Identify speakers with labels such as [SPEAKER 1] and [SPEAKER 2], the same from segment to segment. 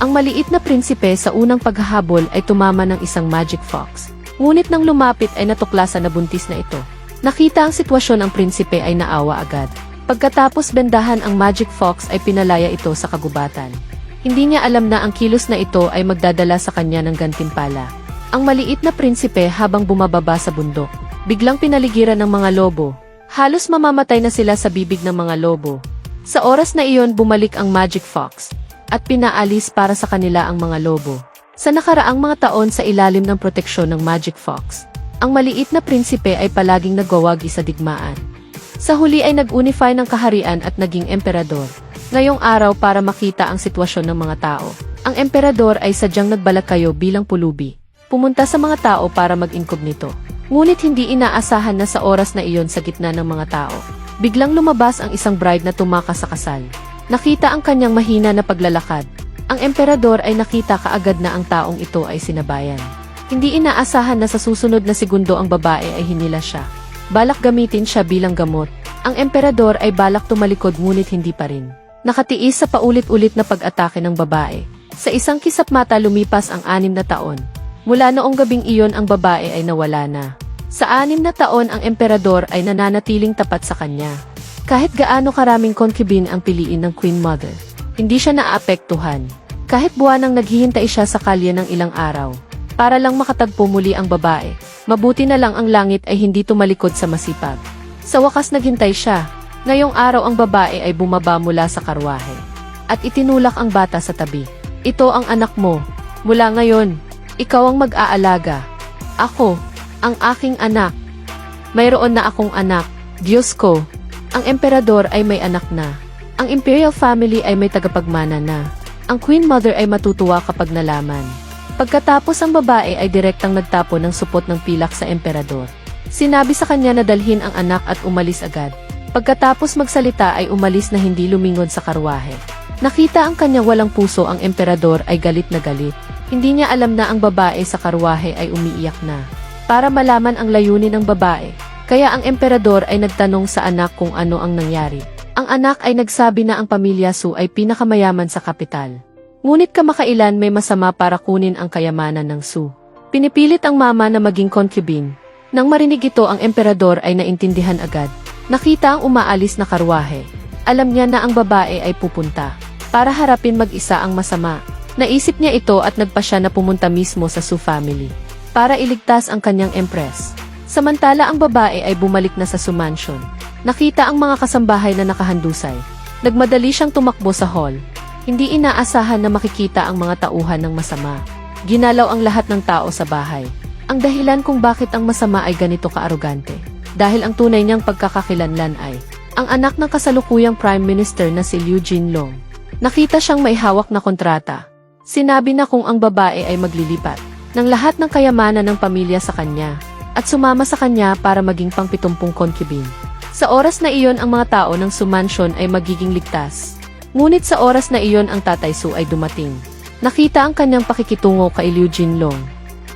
[SPEAKER 1] Ang maliit na prinsipe sa unang paghahabol ay tumama ng isang magic fox. Ngunit nang lumapit ay natuklasan na buntis na ito. Nakita ang sitwasyon ang prinsipe ay naawa agad. Pagkatapos bendahan ang magic fox ay pinalaya ito sa kagubatan. Hindi niya alam na ang kilos na ito ay magdadala sa kanya ng gantimpala. Ang maliit na prinsipe habang bumababa sa bundok, biglang pinaligiran ng mga lobo. Halos mamamatay na sila sa bibig ng mga lobo. Sa oras na iyon bumalik ang magic fox at pinaalis para sa kanila ang mga lobo. Sa nakaraang mga taon sa ilalim ng proteksyon ng magic fox, ang maliit na prinsipe ay palaging nagwawagi sa digmaan. Sa huli ay nag-unify ng kaharian at naging emperador. Ngayong araw para makita ang sitwasyon ng mga tao, ang emperador ay sadyang nagbalakayo bilang pulubi. Pumunta sa mga tao para mag-inkognito. Ngunit hindi inaasahan na sa oras na iyon sa gitna ng mga tao, biglang lumabas ang isang bride na tumakas sa kasal. Nakita ang kanyang mahina na paglalakad. Ang emperador ay nakita kaagad na ang taong ito ay sinabayan. Hindi inaasahan na sa susunod na segundo ang babae ay hinila siya. Balak gamitin siya bilang gamot. Ang emperador ay balak tumalikod ngunit hindi pa rin. Nakatiis sa paulit-ulit na pag-atake ng babae. Sa isang kisap mata lumipas ang 6 na taon. Mula noong gabing iyon ang babae ay nawala na. Sa 6 na taon ang emperador ay nananatiling tapat sa kanya. Kahit gaano karaming concubine ang piliin ng Queen Mother, hindi siya naapektuhan. Kahit buwanang naghihintay siya sa kalye ng ilang araw, para lang makatagpo muli ang babae, mabuti na lang ang langit ay hindi tumalikod sa masipag. Sa wakas naghintay siya. Ngayong araw ang babae ay bumaba mula sa karwahe at itinulak ang bata sa tabi. Ito ang anak mo. Mula ngayon, ikaw ang mag-aalaga. Ako, ang aking anak. Mayroon na akong anak. Diyos ko, ang emperador ay may anak na. Ang imperial family ay may tagapagmana na. Ang Queen Mother ay matutuwa kapag nalaman. Pagkatapos ang babae ay direktang nagtapo ng supot ng pilak sa emperador. Sinabi sa kanya na dalhin ang anak at umalis agad. Pagkatapos magsalita ay umalis na hindi lumingon sa karwahe. Nakita ang kanyang walang puso ang emperador ay galit na galit. Hindi niya alam na ang babae sa karwahe ay umiiyak na. Para malaman ang layunin ng babae, kaya ang emperador ay nagtanong sa anak kung ano ang nangyari. Ang anak ay nagsabi na ang pamilya Su ay pinakamayaman sa kapital. Ngunit kamakailan may masama para kunin ang kayamanan ng Su. Pinipilit ang mama na maging concubine. Nang marinig ito ang emperador ay naintindihan agad. Nakita ang umaalis na karwahe. Alam niya na ang babae ay pupunta para harapin mag-isa ang masama. Naisip niya ito at nagpa siya na pumunta mismo sa Su family para iligtas ang kanyang empress. Samantala ang babae ay bumalik na sa Su mansion. Nakita ang mga kasambahay na nakahandusay. Nagmadali siyang tumakbo sa hall. Hindi inaasahan na makikita ang mga tauhan ng masama. Ginalaw ang lahat ng tao sa bahay. Ang dahilan kung bakit ang masama ay ganito kaarogante. Dahil ang tunay niyang pagkakakilanlan ay ang anak ng kasalukuyang Prime Minister na si Liu Jinlong. Nakita siyang may hawak na kontrata. Sinabi na kung ang babae ay maglilipat ng lahat ng kayamanan ng pamilya sa kanya at sumama sa kanya para maging pang-70 concubine. Sa oras na iyon ang mga tao ng Su mansion ay magiging ligtas. Ngunit sa oras na iyon ang Tatay Su ay dumating. Nakita ang kanyang pakikitungo kay Liu Jinlong.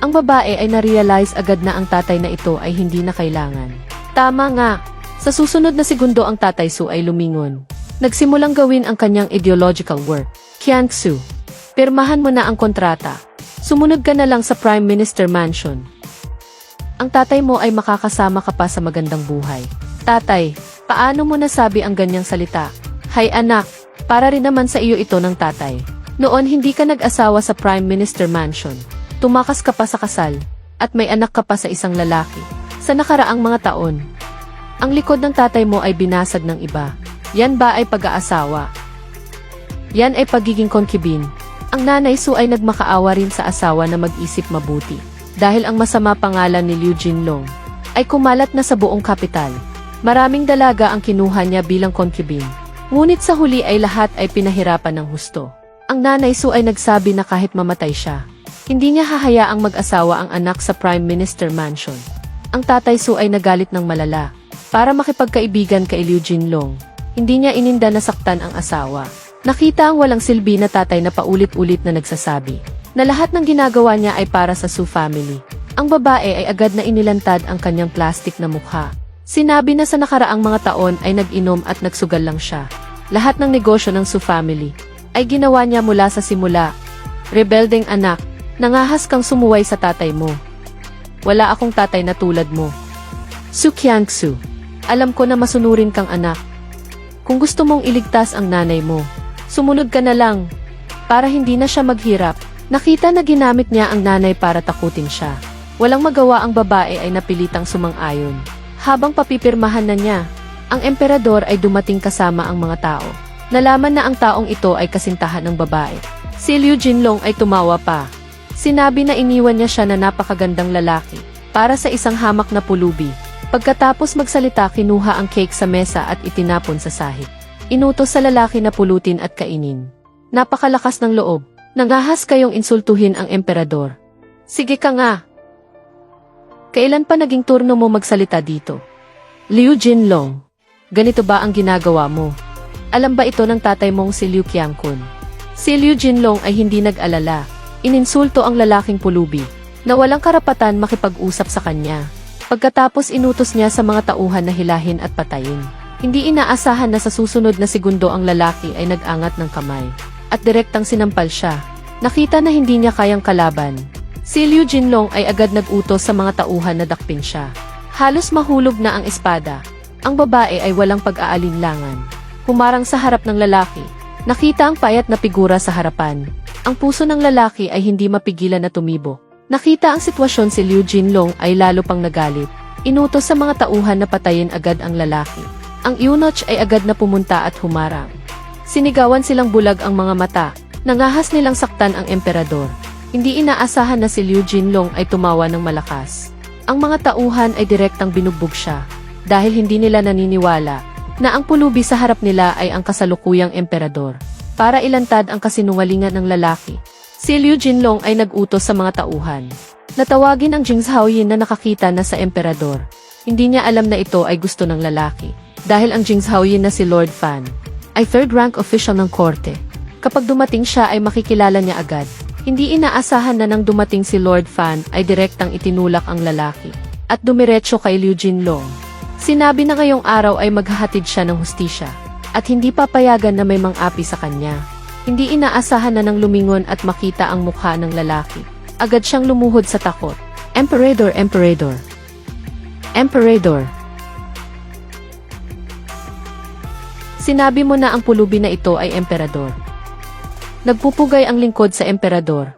[SPEAKER 1] Ang babae ay na-realize agad na ang tatay na ito ay hindi na kailangan. Tama nga, sa susunod na segundo ang Tatay Su ay lumingon. Nagsimulang gawin ang kanyang ideological work. Qiang Su, pirmahan mo na ang kontrata. Sumunod ka na lang sa Prime Minister Mansion. Ang tatay mo ay makakasama ka pa sa magandang buhay. Tatay, paano mo nasabi ang ganyang salita? Hay anak, para rin naman sa iyo ito ng tatay. Noon hindi ka nag-asawa sa Prime Minister Mansion. Tumakas ka pa sa kasal, at may anak ka pa sa isang lalaki. Sa nakaraang mga taon, ang likod ng tatay mo ay binasag ng iba. Yan ba ay pag-aasawa? Yan ay pagiging concubine. Ang Nanay Su ay nagmakaawa rin sa asawa na mag-isip mabuti. Dahil ang masama pangalan ni Liu Jinlong ay kumalat na sa buong kapital. Maraming dalaga ang kinuha niya bilang concubine. Ngunit sa huli ay lahat ay pinahirapan ng husto. Ang Nanay Su ay nagsabi na kahit mamatay siya, hindi niya hahayaang mag-asawa ang anak sa Prime Minister Mansion. Ang Tatay Su ay nagalit ng malala. Para makipagkaibigan kay Liu Jinlong, hindi niya ininda na saktan ang asawa. Nakita ang walang silbi na tatay na paulit-ulit na nagsasabi na lahat ng ginagawa niya ay para sa Su family. Ang babae ay agad na inilantad ang kanyang plastic na mukha. Sinabi na sa nakaraang mga taon ay nag-inom at nagsugal lang siya. Lahat ng negosyo ng Su family ay ginawa niya mula sa simula. Rebeldeng anak, nangahas kang sumuway sa tatay mo. Wala akong tatay na tulad mo. Su Qiangsu, alam ko na masunurin kang anak. Kung gusto mong iligtas ang nanay mo, sumunod ka na lang. Para hindi na siya maghirap, nakita na ginamit niya ang nanay para takutin siya. Walang magawa ang babae ay napilitang sumang-ayon. Habang papipirmahan na niya, ang emperador ay dumating kasama ang mga tao. Nalaman na ang taong ito ay kasintahan ng babae. Si Liu Jinlong ay tumawa pa. Sinabi na iniwan niya siya na napakagandang lalaki para sa isang hamak na pulubi. Pagkatapos magsalita, kinuha ang cake sa mesa at itinapon sa sahig. Inutos sa lalaki na pulutin at kainin. Napakalakas ng loob. Nangahas kayong insultuhin ang emperador. Sige ka nga. Kailan pa naging turno mo magsalita dito? Liu Jinlong, ganito ba ang ginagawa mo? Alam ba ito ng tatay mong si Liu Qiangkun? Si Liu Jinlong ay hindi nag-alala. Ininsulto ang lalaking pulubi na walang karapatan makipag-usap sa kanya. Pagkatapos inutos niya sa mga tauhan na hilahin at patayin. Hindi inaasahan na sa susunod na segundo ang lalaki ay nag-angat ng kamay at direktang sinampal siya. Nakita na hindi niya kayang kalaban. Si Liu Jinlong ay agad nag-utos sa mga tauhan na dakpin siya. Halos mahulog na ang espada. Ang babae ay walang pag-aalinlangan. Humarang sa harap ng lalaki. Nakita ang payat na figura sa harapan. Ang puso ng lalaki ay hindi mapigilan na tumibo. Nakita ang sitwasyon, si Liu Jinlong ay lalo pang nagalit. Inutos sa mga tauhan na patayin agad ang lalaki. Ang eunuch ay agad na pumunta at humarang. Sinigawan silang bulag ang mga mata. Nangahas nilang saktan ang emperador. Hindi inaasahan na si Liu Jinlong ay tumawa ng malakas. Ang mga tauhan ay direktang binugbog siya dahil hindi nila naniniwala na ang pulubi sa harap nila ay ang kasalukuyang emperador. Para ilantad ang kasinungalingan ng lalaki, si Liu Jinlong ay nag-utos sa mga tauhan. Natawagin ang Jing Zhaoyin na nakakita na sa emperador. Hindi niya alam na ito ay gusto ng lalaki dahil ang Jing Zhaoyin na si Lord Fan ay third-rank official ng korte. Kapag dumating siya ay makikilala niya agad. Hindi inaasahan na nang dumating si Lord Fan ay direktang itinulak ang lalaki at dumiretso kay Liu Jinlong. Sinabi na ngayong araw ay maghahatid siya ng hustisya at hindi papayagan na may mang-api sa kanya. Hindi inaasahan na nang lumingon at makita ang mukha ng lalaki. Agad siyang lumuhod sa takot. Emperador, Emperador. Emperador. Sinabi mo na ang pulubi na ito ay emperador. Nagpupugay ang lingkod sa emperador.